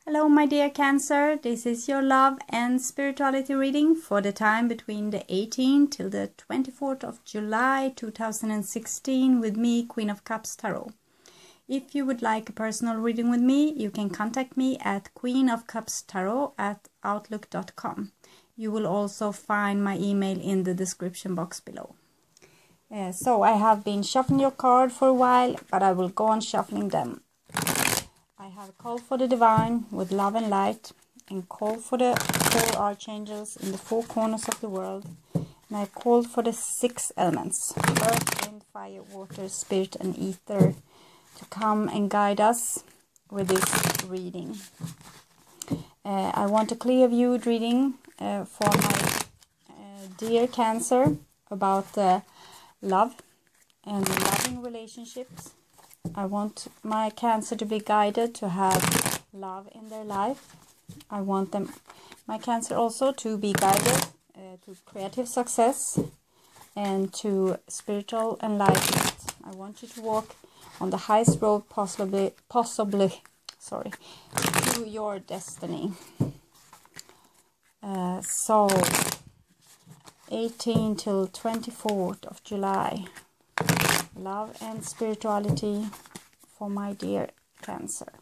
Hello, my dear Cancer. This is your love and spirituality reading for the time between the 18th till the 24th of July 2016 with me, Queen of Cups Tarot. If you would like a personal reading with me, you can contact me at queenofcupstarot@outlook.com. You will also find my email in the description box below. So I have been shuffling your card for a while, but I will go on shuffling them. I have called for the divine with love and light, and called for the four archangels in the four corners of the world, and I called for the 6 elements, earth, wind, fire, water, spirit and ether, to come and guide us with this reading. I want a clear viewed reading for my dear Cancer about love and loving relationships. I want my Cancer to be guided to have love in their life. I want my Cancer also to be guided to creative success and to spiritual enlightenment. I want you to walk on the highest road possibly to your destiny. So 18 till 24th of July. Love and spirituality for my dear Cancer.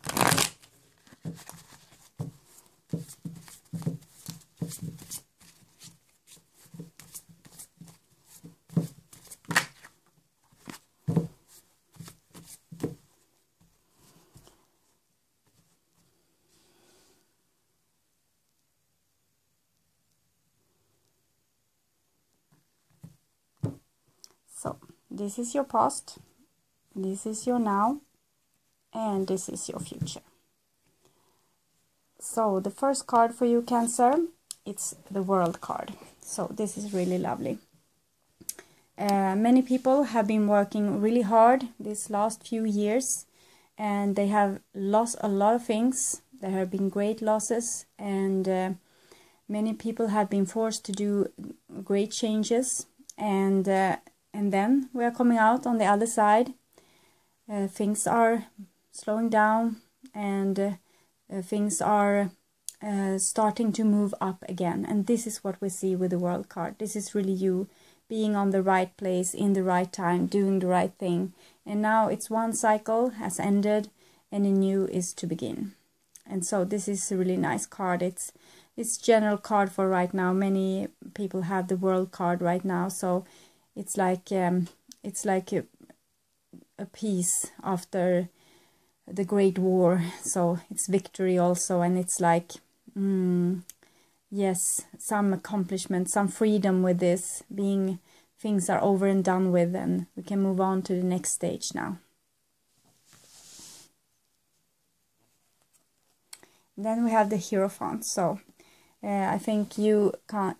So, this is your past, this is your now, and this is your future. So, the first card for you, Cancer, it's the World card. So, this is really lovely. Many people have been working really hard these last few years, and they have lost a lot of things. There have been great losses, and many people have been forced to do great changes, and then we are coming out on the other side. Things are slowing down, and things are starting to move up again. And this is what we see with the World card. This is really you being on the right place in the right time, doing the right thing. And now it's one cycle has ended and a new is to begin. And so this is a really nice card. It's general card for right now. Many people have the World card right now, so it's like a peace after the Great War. So it's victory also, and it's like yes, some accomplishment, some freedom with this, being things are over and done with, and we can move on to the next stage now. Then we have the Hierophant. So I think you,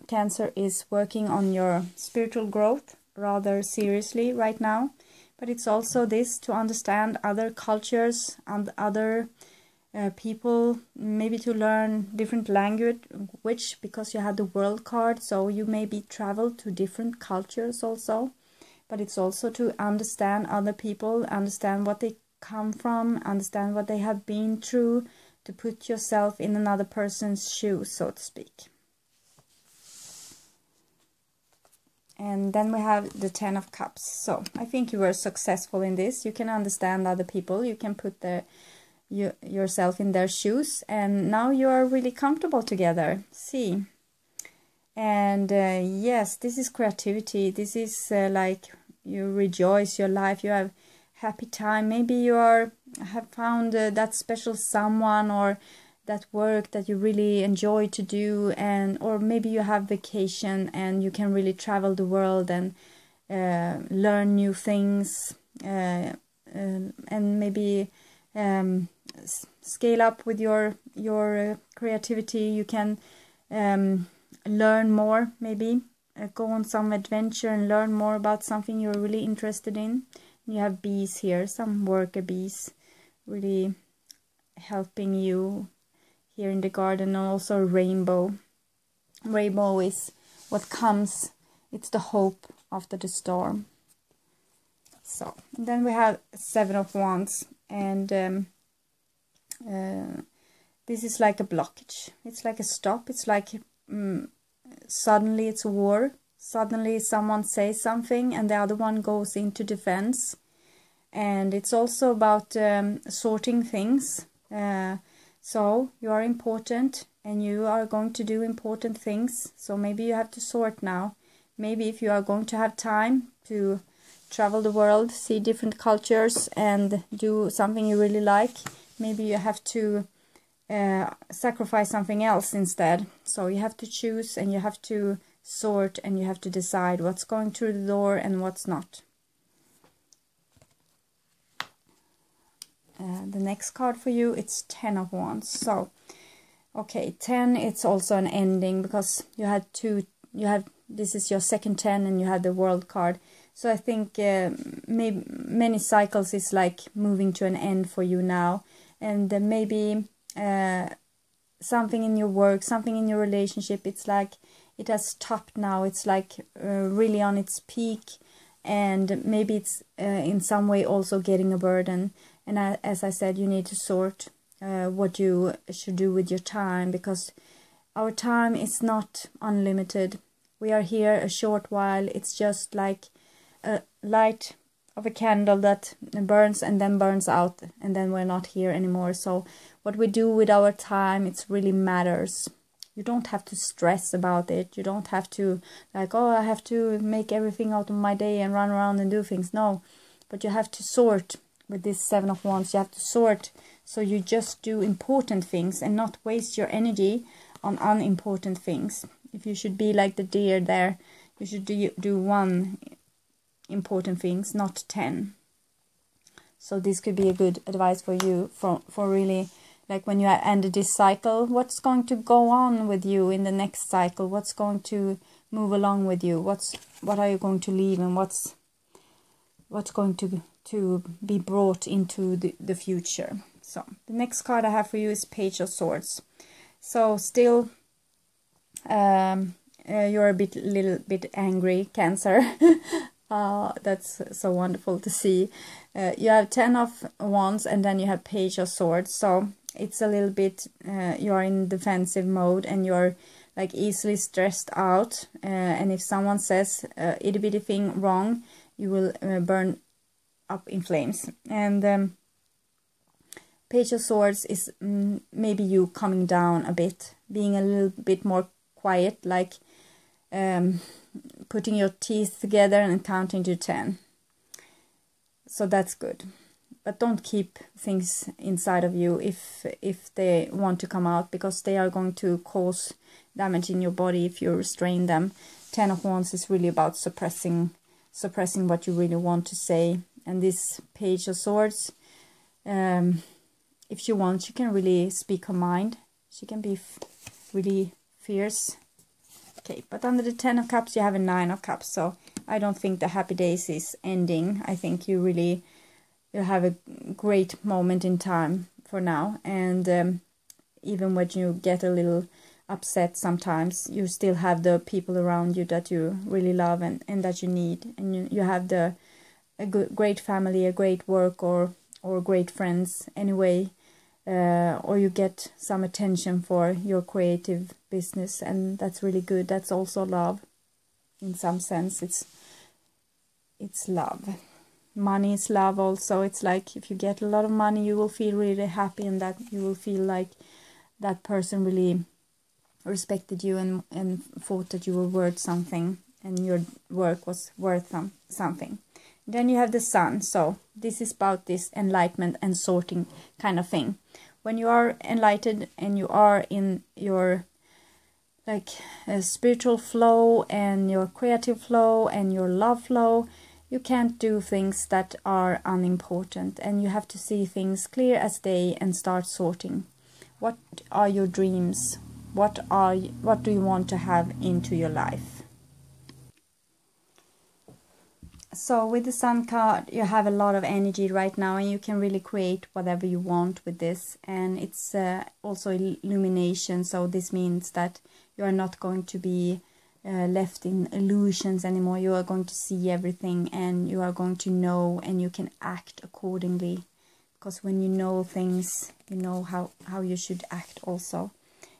Cancer, is working on your spiritual growth rather seriously right now, but it's also this to understand other cultures and other people, maybe to learn different language, because you have the World card, so you maybe travel to different cultures also, but it's also to understand other people, understand what they come from, understand what they have been through, to put yourself in another person's shoes, so to speak. And then we have the 10 of Cups. So I think you were successful in this. You can understand other people. You can put yourself in their shoes. And now you are really comfortable together. See. And yes, this is creativity. This is like you rejoice your life. You have happy time. Maybe you have found that special someone, or that work that you really enjoy to do, and or maybe you have vacation and you can really travel the world and learn new things, and maybe scale up with your creativity. You can learn more, maybe go on some adventure and learn more about something you're really interested in. You have bees here, some worker bees, really helping you here in the garden, and also rainbow. Rainbow is what comes, it's the hope after the storm. So then we have 7 of Wands, and this is like a blockage. It's like a stop. It's like suddenly it's a war. Suddenly someone says something and the other one goes into defense. And it's also about sorting things. So you are important and you are going to do important things. So maybe you have to sort now. Maybe if you are going to have time to travel the world, see different cultures and do something you really like, maybe you have to sacrifice something else instead. So you have to choose and you have to sort and you have to decide what's going through the door and what's not. The next card for you, it's 10 of Wands. So, okay, 10, it's also an ending because you had this is your second 10 and you had the World card. So I think maybe many cycles is like moving to an end for you now. And maybe something in your work, something in your relationship, it's like it has stopped now. It's like really on its peak. And maybe it's in some way also getting a burden. And as I said, you need to sort what you should do with your time, because our time is not unlimited. We are here a short while. It's just like a light of a candle that burns and then burns out, and then we're not here anymore. So what we do with our time, it really matters. You don't have to stress about it. You don't have to like, oh, I have to make everything out of my day and run around and do things. No, but you have to sort. With this 7 of Wands, you have to sort, so you just do important things and not waste your energy on unimportant things. If you should be like the deer there, you should do one important things, not 10. So this could be a good advice for you for really, like when you ended this cycle, what's going to go on with you in the next cycle? What's going to move along with you? What are you going to leave, and what's going to be brought into the future. So the next card I have for you is Page of Swords. So still you're a little bit angry, Cancer. That's so wonderful to see. You have 10 of Wands and then you have Page of Swords. So it's a little bit you're in defensive mode and you're like easily stressed out, and if someone says itty bitty thing wrong, you will burn up in flames. And Page of Swords is maybe you coming down a bit, being a little bit more quiet, like putting your teeth together and counting to 10. So that's good. But don't keep things inside of you if they want to come out, because they are going to cause damage in your body if you restrain them. 10 of Wands is really about suppressing what you really want to say. And this Page of Swords, if she wants, she can really speak her mind. She can be really fierce. Okay, but under the 10 of Cups, you have a 9 of Cups. So I don't think the happy days is ending. I think you have a great moment in time for now. And even when you get a little upset sometimes, you still have the people around you that you really love and that you need. And you have a great family, a great work, or great friends anyway, or you get some attention for your creative business, and that's really good. That's also love. In some sense, it's love. Money is love also. It's like if you get a lot of money, you will feel really happy, and that you will feel like that person really respected you and thought that you were worth something and your work was worth something. Then you have the Sun. So this is about this enlightenment and sorting kind of thing. When you are enlightened and you are in your like spiritual flow and your creative flow and your love flow, you can't do things that are unimportant, and you have to see things clear as day and start sorting. What are your dreams? What do you want to have into your life? So with the Sun card, you have a lot of energy right now, and you can really create whatever you want with this. And it's also illumination, so this means that you are not going to be left in illusions anymore. You are going to see everything, and you are going to know, and you can act accordingly because when you know things, you know how you should act also.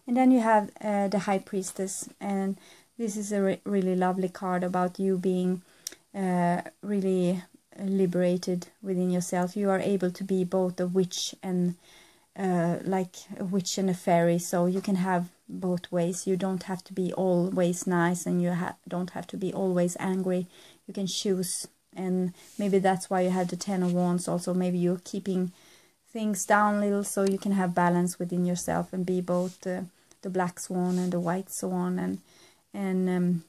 And then you have the High Priestess, and this is a really lovely card about you being really liberated within yourself. You are able to be both a witch and like a witch and a fairy, so you can have both ways. You don't have to be always nice, and you don't have to be always angry. You can choose, and maybe that's why you have the Ten of Wands also. Maybe you're keeping things down a little so you can have balance within yourself and be both the Black Swan and the White Swan, and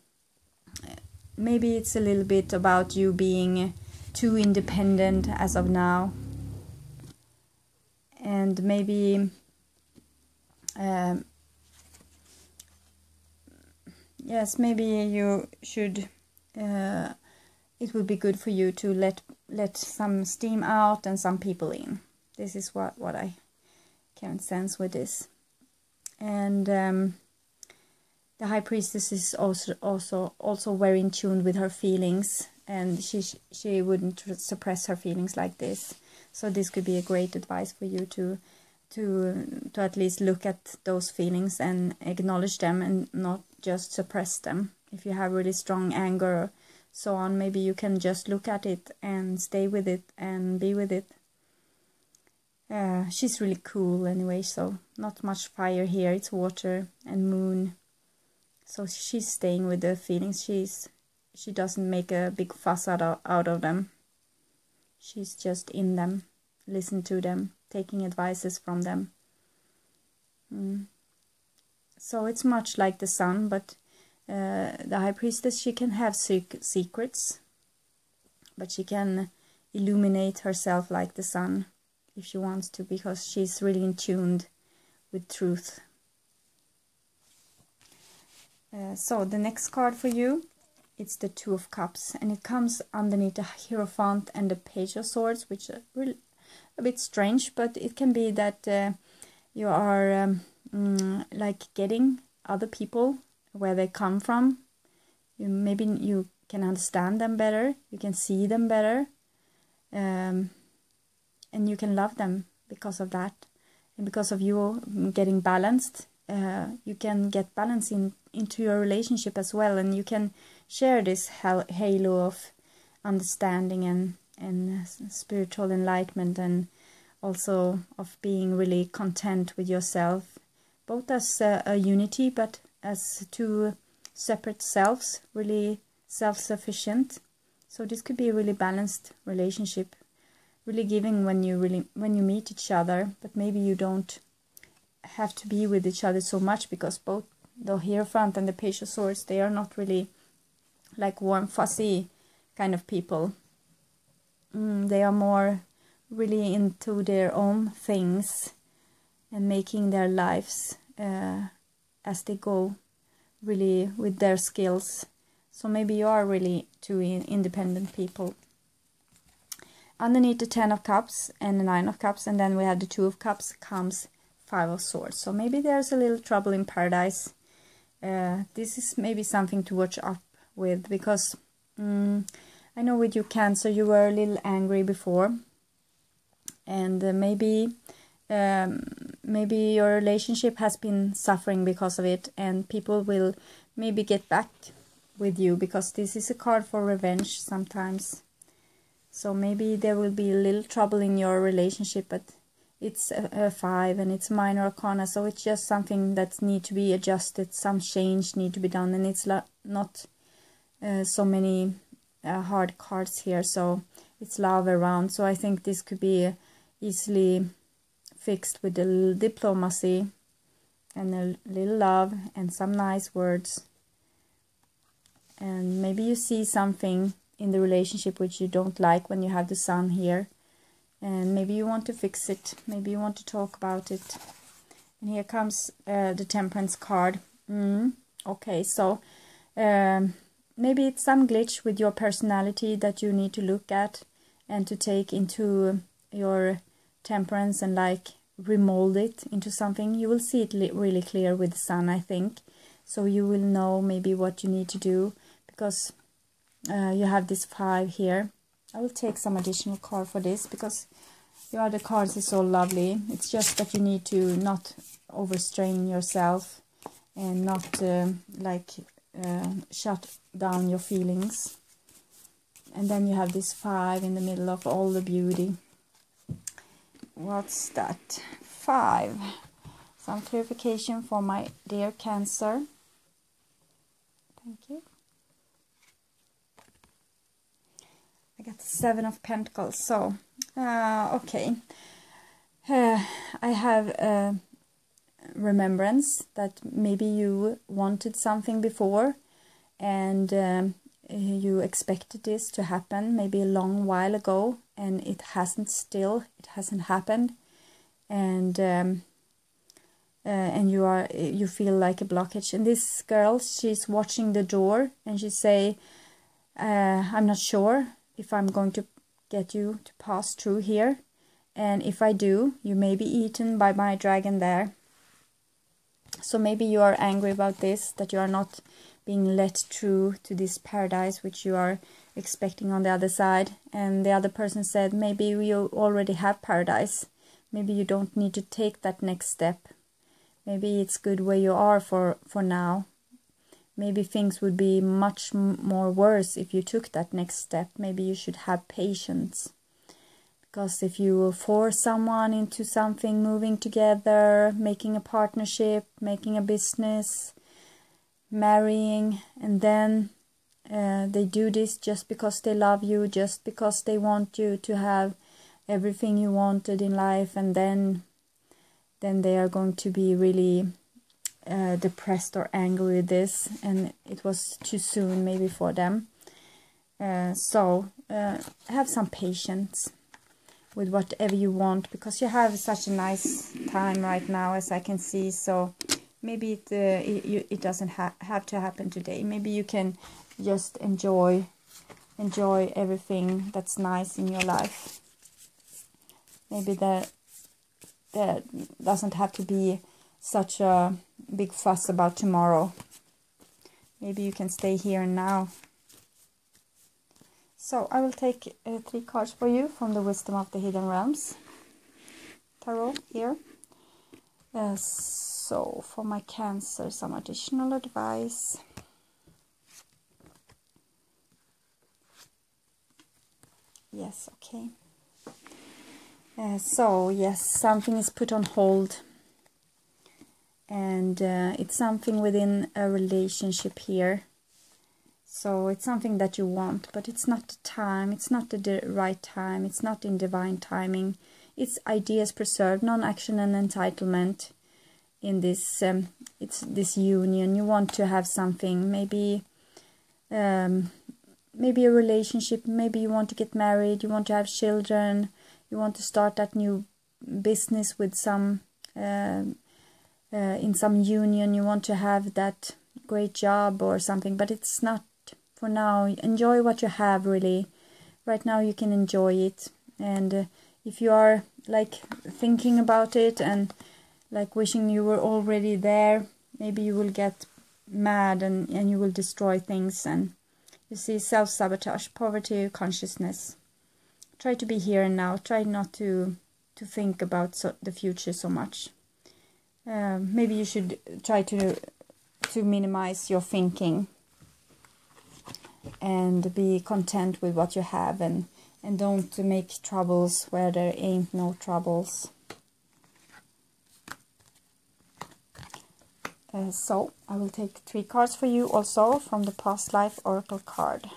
maybe it's a little bit about you being too independent as of now, and maybe yes, maybe you should it would be good for you to let some steam out and some people in. This is what I can sense with this. And the High Priestess is also very in tune with her feelings, and she wouldn't suppress her feelings like this. So this could be a great advice for you to at least look at those feelings and acknowledge them, and not just suppress them. If you have really strong anger or so on, maybe you can just look at it and stay with it and be with it. She's really cool anyway, so not much fire here. It's water and moon, so she's staying with the feelings. She doesn't make a big fuss out of them. She's just in them, listen to them, taking advices from them. So it's much like the Sun, but the High Priestess, she can have secrets, but she can illuminate herself like the Sun if she wants to, because she's really in tune with truth. So the next card for you, it's the Two of Cups, and it comes underneath the Hierophant and the Page of Swords, which are really a bit strange, but it can be that you are like getting other people where they come from. Maybe you can understand them better, you can see them better, and you can love them because of that. And because of you getting balanced, you can get balance into your relationship as well, and you can share this halo of understanding and spiritual enlightenment, and also of being really content with yourself, both as a unity but as two separate selves, really self-sufficient. So this could be a really balanced relationship, really giving when you meet each other, but maybe you don't have to be with each other so much, because both the Hierophant and the Page of Swords, they are not really like warm, fuzzy kind of people. They are more really into their own things and making their lives as they go, really with their skills. So maybe you are really two independent people. Underneath the Ten of Cups and the Nine of Cups, and then we have the Two of Cups, comes Five of Swords. So maybe there's a little trouble in paradise. This is maybe something to watch up with, because I know with you Cancer, you were a little angry before, and maybe your relationship has been suffering because of it, and people will maybe get back with you, because this is a card for revenge sometimes. So maybe there will be a little trouble in your relationship, but it's a 5 and it's minor arcana, so it's just something that needs to be adjusted, some change need to be done, and it's not so many hard cards here, so it's love around. So I think this could be easily fixed with a little diplomacy and a little love and some nice words. And maybe you see something in the relationship which you don't like when you have the Sun here, and maybe you want to fix it, maybe you want to talk about it. And here comes the Temperance card. Okay, so maybe it's some glitch with your personality that you need to look at and to take into your Temperance and like remold it into something. You will see it really clear with the Sun, I think. So you will know maybe what you need to do, because you have this 5 here. I will take some additional card for this, because The other cards is so lovely. It's just that you need to not overstrain yourself and not shut down your feelings. And then you have this 5 in the middle of all the beauty. What's that? 5. Some clarification for my dear Cancer. Thank you. I got the 7 of Pentacles. So, okay. I have a remembrance that maybe you wanted something before and you expected this to happen maybe a long while ago, and it hasn't happened, and you feel like a blockage. And this girl, she's watching the door and she say, I'm not sure if I'm going to get you to pass through here, and if I do, you may be eaten by my dragon there. So maybe you are angry about this, that you are not being let through to this paradise which you are expecting on the other side. And the other person said, maybe you already have paradise. Maybe you don't need to take that next step. Maybe it's good where you are for now. Maybe things would be much more worse if you took that next step. Maybe you should have patience. Because if you force someone into something, moving together, making a partnership, making a business, marrying, and then they do this just because they love you, just because they want you to have everything you wanted in life, and then they are going to be really depressed or angry with this, and it was too soon maybe for them. So have some patience with whatever you want, because you have such a nice time right now, as I can see. So maybe it doesn't have to happen today. Maybe you can just enjoy everything that's nice in your life. Maybe there doesn't have to be such a big fuss about tomorrow. Maybe you can stay here and now. So I will take 3 cards for you from the Wisdom of the Hidden Realms Tarot here. So for my Cancer, some additional advice. Yes, okay. So yes, something is put on hold, and it's something within a relationship here. So it's something that you want, but it's not the time, it's not the right time, it's not in divine timing. It's ideas preserved, non-action and entitlement in this it's this union. You want to have something, maybe maybe a relationship, maybe you want to get married, you want to have children, you want to start that new business with some in some union, you want to have that great job or something, but it's not for now. Enjoy what you have, really. Right now you can enjoy it, and if you are like thinking about it and like wishing you were already there, maybe you will get mad and you will destroy things. And you see, self-sabotage, poverty consciousness. Try to be here and now. Try not to think about the future so much. Maybe you should try to minimize your thinking and be content with what you have, and don't make troubles where there ain't no troubles. So I will take 3 cards for you also from the Past Life Oracle card.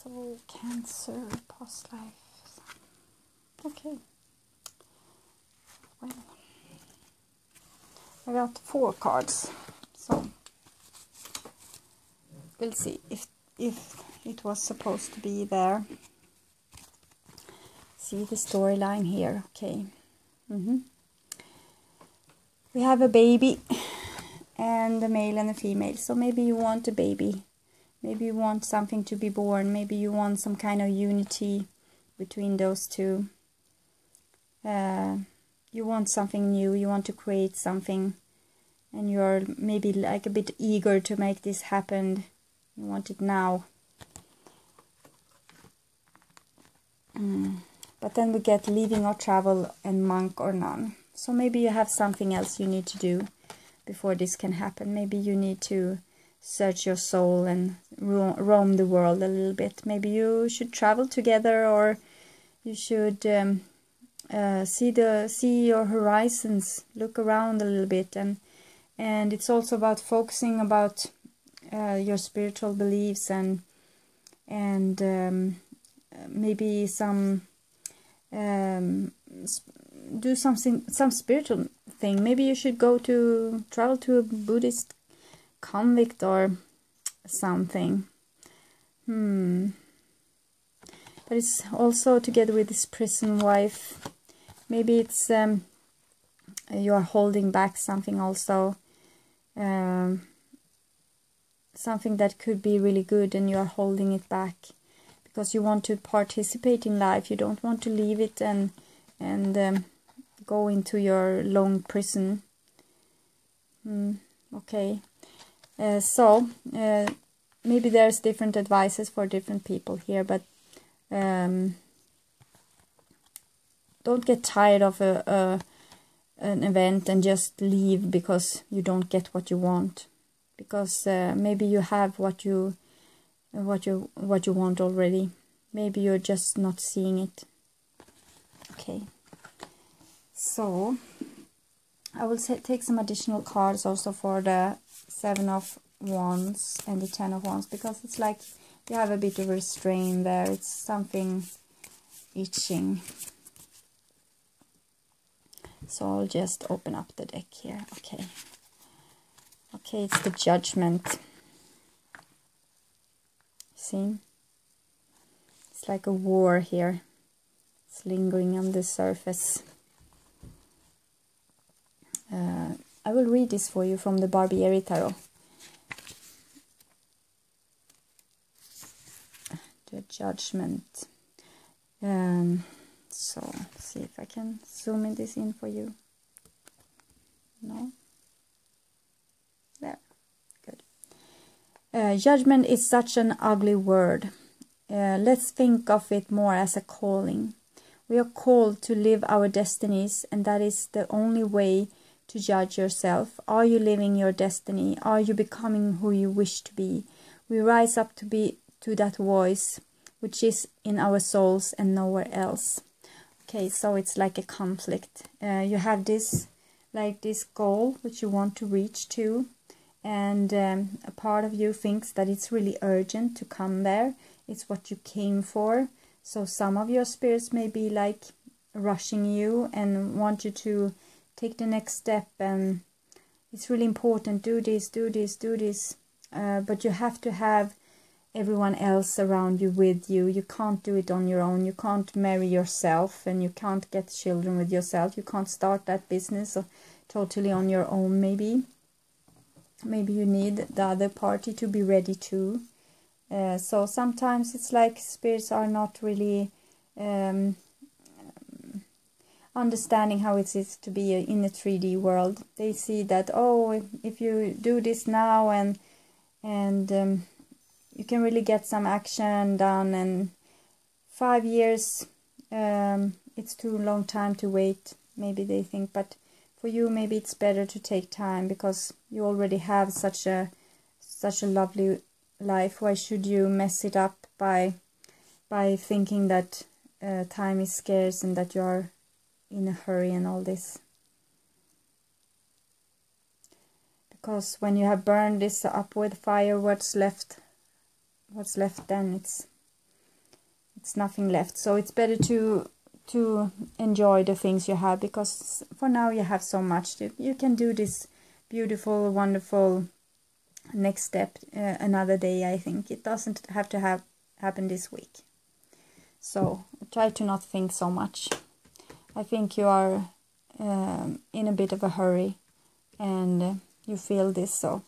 So Cancer, past life. Okay. Well, I got 4 cards. So we'll see if it was supposed to be there. See the storyline here. Okay. We have a baby and a male and a female. So maybe you want a baby. Maybe you want something to be born. Maybe you want some kind of unity between those two. You want something new, you want to create something, and you're maybe like a bit eager to make this happen. You want it now. But then we get leaving or travel and monk or nun. So maybe you have something else you need to do before this can happen. Maybe you need to search your soul and roam the world a little bit. Maybe you should travel together, or you should see your horizons, look around a little bit, and it's also about focusing about your spiritual beliefs and maybe some do some spiritual thing. Maybe you should travel to a Buddhist convict or something. But it's also together with this prison wife. Maybe it's you are holding back something also, something that could be really good, and you are holding it back because you want to participate in life. You don't want to leave it and go into your long prison. Okay, so maybe there's different advices for different people here, but don't get tired of an event and just leave because you don't get what you want, because maybe you have what you want already. Maybe you're just not seeing it. Okay, so I will take some additional cards also for the 7 of Wands and the 10 of Wands, because it's like you have a bit of restraint there. It's something itching. So I'll just open up the deck here. Okay, it's the Judgment. See? It's like a war here. It's lingering on the surface. I will read this for you from the Barbieri Tarot. The Judgment. So, let's see if I can zoom this in for you. No? There. Good. Judgment is such an ugly word. Let's think of it more as a calling. We are called to live our destinies, and that is the only way to judge yourself. Are you living your destiny? Are you becoming who you wish to be? We rise up to that voice which is in our souls and nowhere else. Okay, so it's like a conflict. You have this goal which you want to reach to, and a part of you thinks that it's really urgent to come there. It's what you came for. So some of your spirits may be like rushing you and want you to take the next step, and it's really important. Do this. But you have to have everyone else around you with you. You can't do it on your own. You can't marry yourself, and you can't get children with yourself. You can't start that business totally on your own. Maybe you need the other party to be ready too. So sometimes it's like spirits are not really understanding how it is to be in a 3D world. They see that, oh, if you do this now and you can really get some action done, and 5 years, it's too long time to wait, maybe they think. But for you, maybe it's better to take time, because you already have such a lovely life. Why should you mess it up by thinking that time is scarce and that you are in a hurry and all this? Because when you have burned this up with fire, what's left then? It's nothing left. So it's better to enjoy the things you have, because for now you have so much. You can do this beautiful, wonderful next step another day. I think it doesn't have to happen this week. So try to not think so much. I think you are in a bit of a hurry, and you feel this. So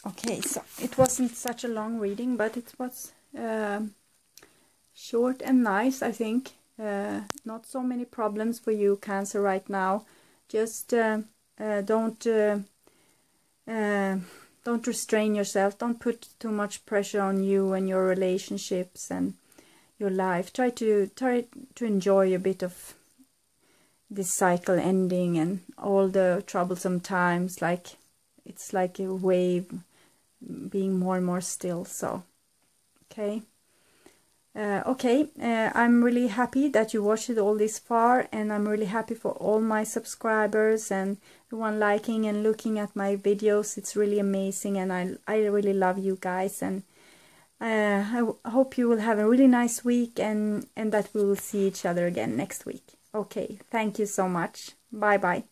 okay, so it wasn't such a long reading, but it was short and nice, I think. Not so many problems for you, Cancer, right now. Just don't restrain yourself. Don't put too much pressure on you and your relationships and your life. Try to enjoy a bit of this cycle ending and all the troublesome times. Like it's like a wave being more and more still. So okay. I'm really happy that you watched it all this far, and I'm really happy for all my subscribers and the one liking and looking at my videos. It's really amazing, and I really love you guys, and I hope you will have a really nice week, and that we will see each other again next week. Okay, thank you so much. Bye bye.